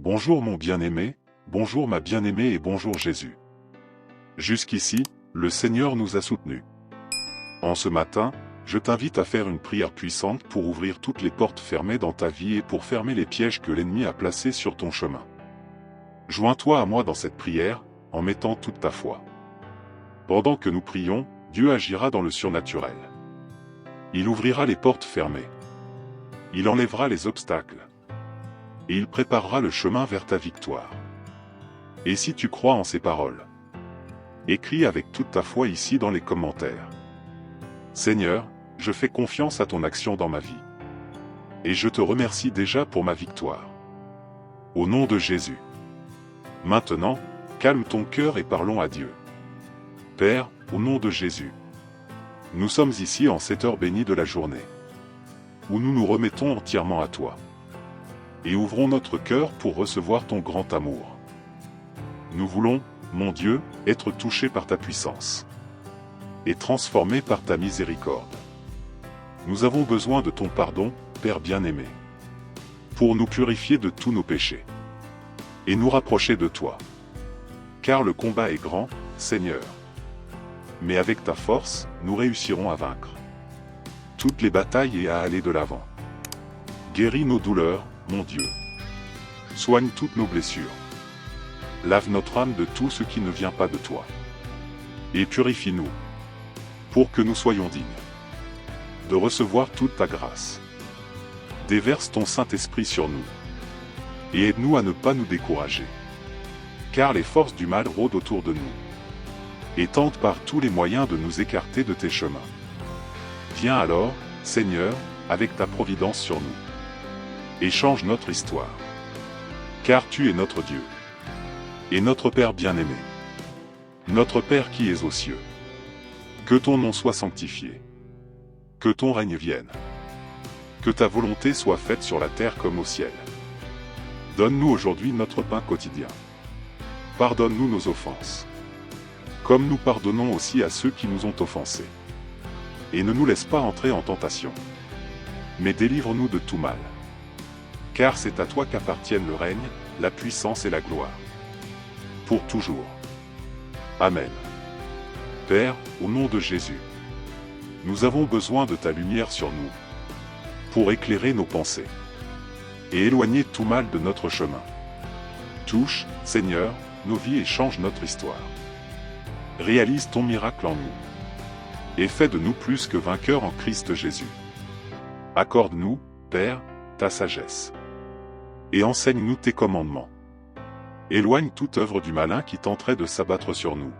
Bonjour mon bien-aimé, bonjour ma bien-aimée et bonjour Jésus. Jusqu'ici, le Seigneur nous a soutenus. En ce matin, je t'invite à faire une prière puissante pour ouvrir toutes les portes fermées dans ta vie et pour fermer les pièges que l'ennemi a placés sur ton chemin. Joins-toi à moi dans cette prière, en mettant toute ta foi. Pendant que nous prions, Dieu agira dans le surnaturel. Il ouvrira les portes fermées. Il enlèvera les obstacles. Et il préparera le chemin vers ta victoire. Et si tu crois en ces paroles, écris avec toute ta foi ici dans les commentaires. Seigneur, je fais confiance à ton action dans ma vie. Et je te remercie déjà pour ma victoire. Au nom de Jésus. Maintenant, calme ton cœur et parlons à Dieu. Père, au nom de Jésus. Nous sommes ici en cette heure bénie de la journée, où nous nous remettons entièrement à toi. Et ouvrons notre cœur pour recevoir ton grand amour. Nous voulons, mon Dieu, être touchés par ta puissance. Et transformés par ta miséricorde. Nous avons besoin de ton pardon, Père bien-aimé. Pour nous purifier de tous nos péchés. Et nous rapprocher de toi. Car le combat est grand, Seigneur. Mais avec ta force, nous réussirons à vaincre toutes les batailles et à aller de l'avant. Guéris nos douleurs, mon Dieu. Soigne toutes nos blessures. Lave notre âme de tout ce qui ne vient pas de toi. Et purifie-nous, pour que nous soyons dignes de recevoir toute ta grâce. Déverse ton Saint-Esprit sur nous. Et aide-nous à ne pas nous décourager. Car les forces du mal rôdent autour de nous. Et tentent par tous les moyens de nous écarter de tes chemins. Viens alors, Seigneur, avec ta providence sur nous. Et change notre histoire. Car tu es notre Dieu. Et notre Père bien-aimé. Notre Père qui es aux cieux. Que ton nom soit sanctifié. Que ton règne vienne. Que ta volonté soit faite sur la terre comme au ciel. Donne-nous aujourd'hui notre pain quotidien. Pardonne-nous nos offenses. Comme nous pardonnons aussi à ceux qui nous ont offensés. Et ne nous laisse pas entrer en tentation. Mais délivre-nous de tout mal. Car c'est à toi qu'appartiennent le règne, la puissance et la gloire. Pour toujours. Amen. Père, au nom de Jésus, nous avons besoin de ta lumière sur nous, pour éclairer nos pensées, et éloigner tout mal de notre chemin. Touche, Seigneur, nos vies et change notre histoire. Réalise ton miracle en nous, et fais de nous plus que vainqueurs en Christ Jésus. Accorde-nous, Père, ta sagesse, et enseigne-nous tes commandements. Éloigne toute œuvre du malin qui tenterait de s'abattre sur nous,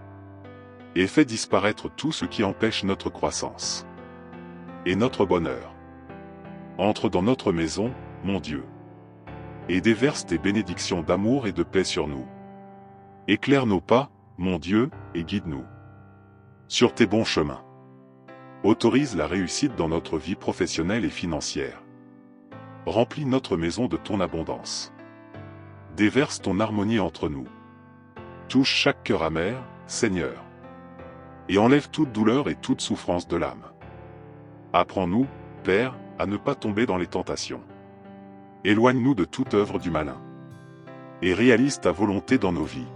et fais disparaître tout ce qui empêche notre croissance et notre bonheur. Entre dans notre maison, mon Dieu, et déverse tes bénédictions d'amour et de paix sur nous. Éclaire nos pas, mon Dieu, et guide-nous sur tes bons chemins. Autorise la réussite dans notre vie professionnelle et financière. Remplis notre maison de ton abondance. Déverse ton harmonie entre nous. Touche chaque cœur amer, Seigneur. Et enlève toute douleur et toute souffrance de l'âme. Apprends-nous, Père, à ne pas tomber dans les tentations. Éloigne-nous de toute œuvre du malin. Et réalise ta volonté dans nos vies.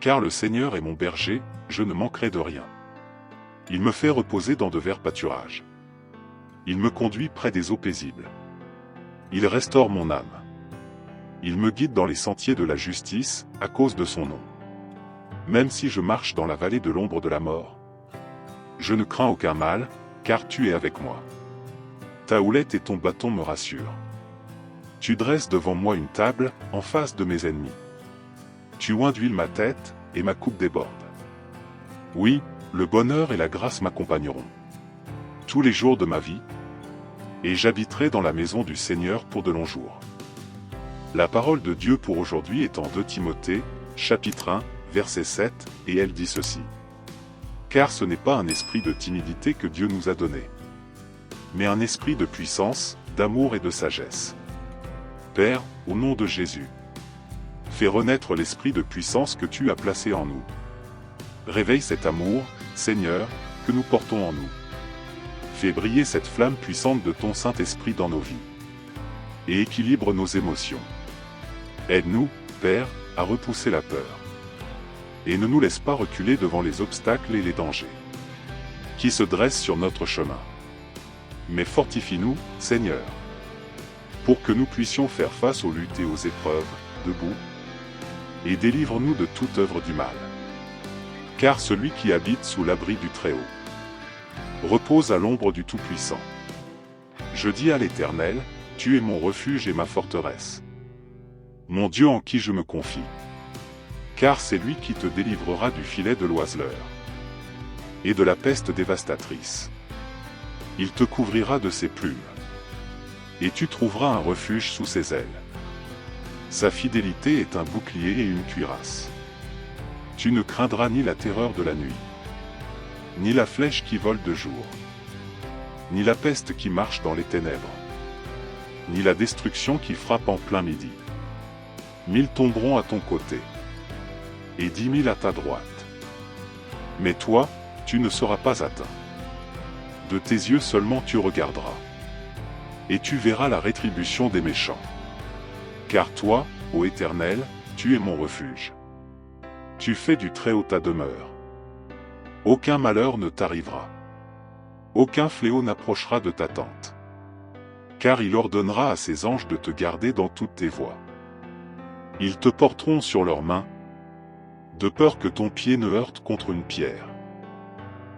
Car le Seigneur est mon berger, je ne manquerai de rien. Il me fait reposer dans de verts pâturages. Il me conduit près des eaux paisibles. Il restaure mon âme. Il me guide dans les sentiers de la justice, à cause de son nom. Même si je marche dans la vallée de l'ombre de la mort, je ne crains aucun mal, car tu es avec moi. Ta houlette et ton bâton me rassurent. Tu dresses devant moi une table, en face de mes ennemis. Tu oins d'huile ma tête, et ma coupe déborde. Oui, le bonheur et la grâce m'accompagneront tous les jours de ma vie, et j'habiterai dans la maison du Seigneur pour de longs jours. La parole de Dieu pour aujourd'hui est en 2 Timothée, chapitre 1, verset 7, et elle dit ceci. Car ce n'est pas un esprit de timidité que Dieu nous a donné, mais un esprit de puissance, d'amour et de sagesse. Père, au nom de Jésus, fais renaître l'esprit de puissance que tu as placé en nous. Réveille cet amour, Seigneur, que nous portons en nous. Fais briller cette flamme puissante de ton Saint-Esprit dans nos vies. Et équilibre nos émotions. Aide-nous, Père, à repousser la peur. Et ne nous laisse pas reculer devant les obstacles et les dangers qui se dressent sur notre chemin. Mais fortifie-nous, Seigneur, pour que nous puissions faire face aux luttes et aux épreuves, debout, et délivre-nous de toute œuvre du mal. Car celui qui habite sous l'abri du Très-Haut repose à l'ombre du Tout-Puissant. Je dis à l'Éternel, tu es mon refuge et ma forteresse, mon Dieu en qui je me confie. Car c'est lui qui te délivrera du filet de l'oiseleur et de la peste dévastatrice. Il te couvrira de ses plumes, et tu trouveras un refuge sous ses ailes. Sa fidélité est un bouclier et une cuirasse. Tu ne craindras ni la terreur de la nuit, ni la flèche qui vole de jour, ni la peste qui marche dans les ténèbres, ni la destruction qui frappe en plein midi. 1000 tomberont à ton côté, et 10 000 à ta droite. Mais toi, tu ne seras pas atteint. De tes yeux seulement tu regarderas, et tu verras la rétribution des méchants. Car toi, ô Éternel, tu es mon refuge. Tu fais du Très-Haut ta demeure. Aucun malheur ne t'arrivera. Aucun fléau n'approchera de ta tente. Car il ordonnera à ses anges de te garder dans toutes tes voies. Ils te porteront sur leurs mains, de peur que ton pied ne heurte contre une pierre.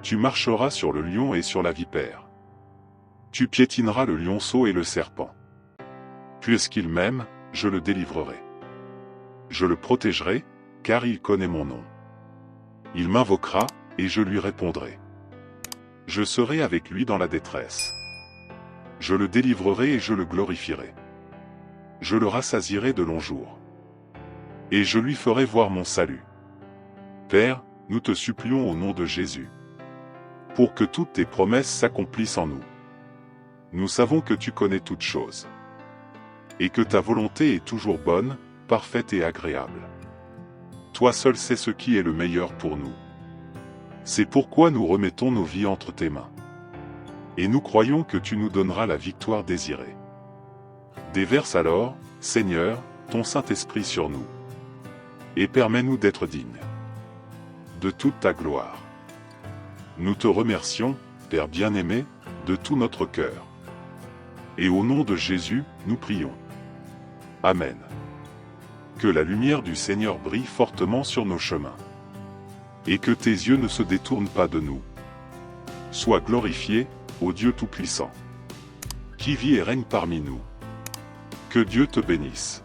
Tu marcheras sur le lion et sur la vipère. Tu piétineras le lionceau et le serpent. Puisqu'il m'aime, je le délivrerai. Je le protégerai, car il connaît mon nom. Il m'invoquera, et je lui répondrai. Je serai avec lui dans la détresse. Je le délivrerai et je le glorifierai. Je le rassasierai de longs jours. Et je lui ferai voir mon salut. Père, nous te supplions au nom de Jésus, pour que toutes tes promesses s'accomplissent en nous. Nous savons que tu connais toutes choses, et que ta volonté est toujours bonne, parfaite et agréable. Toi seul sais ce qui est le meilleur pour nous. C'est pourquoi nous remettons nos vies entre tes mains. Et nous croyons que tu nous donneras la victoire désirée. Déverse alors, Seigneur, ton Saint-Esprit sur nous, et permets-nous d'être dignes de toute ta gloire. Nous te remercions, Père bien-aimé, de tout notre cœur. Et au nom de Jésus, nous prions. Amen. Que la lumière du Seigneur brille fortement sur nos chemins, et que tes yeux ne se détournent pas de nous. Sois glorifié, ô Dieu Tout-Puissant, qui vit et règne parmi nous. Que Dieu te bénisse.